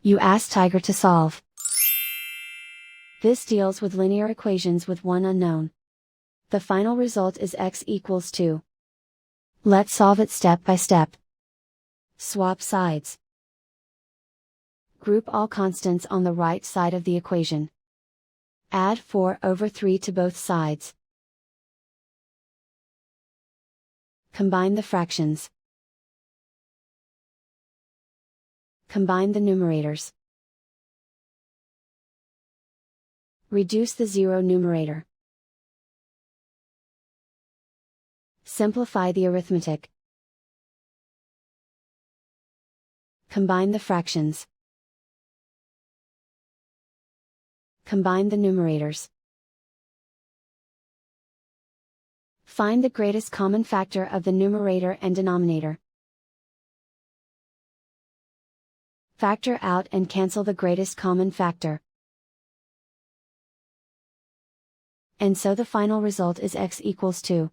You ask Tiger to solve. This deals with linear equations with one unknown. The final result is x equals 2. Let's solve it step by step. Swap sides. Group all constants on the right side of the equation. Add 4/3 to both sides. Combine the fractions. Combine the numerators. Reduce the zero numerator. Simplify the arithmetic. Combine the fractions. Combine the numerators. Find the greatest common factor of the numerator and denominator. Factor out and cancel the greatest common factor. And so the final result is x equals 2.